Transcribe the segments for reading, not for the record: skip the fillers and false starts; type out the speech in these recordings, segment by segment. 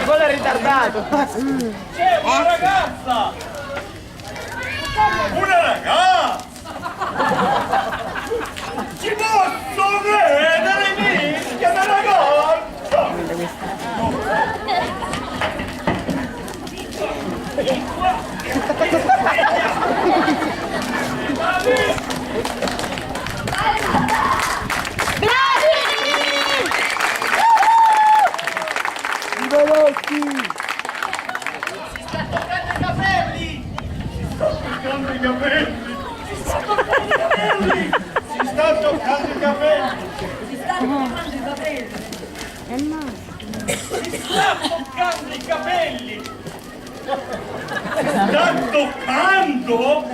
Quello è ritardato. C'è una ragazza! Una ragazza! Ci posso vedere mischia una ragazza! Veloci! Si sta toccando i capelli! Si sta toccando i capelli! Si sta toccando i capelli! Si sta toccando i capelli! Si sta toccando i capelli! Si sta toccando i capelli! Si sta toccando?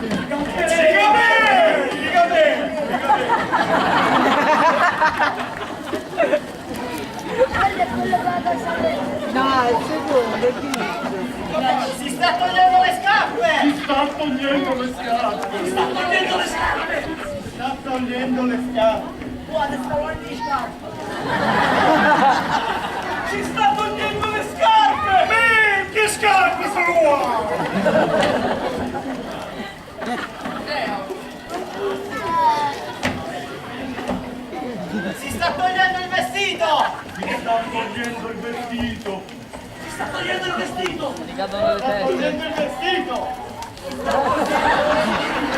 I capelli! I capelli! No, il secondo, è visto. Si sta togliendo le scarpe! Si sta togliendo le scarpe! Si sta togliendo le scarpe! Si sta togliendo le scarpe! Guarda, sta guardando le scarpe! Si sta togliendo le scarpe! Che scarpe sono uguali! Si sta togliendo il vestito! Si sta togliendo il vestito! Si sta togliendo il vestito! Ti cadono le Sta teste. togliendo il vestito! Si sta togliendo...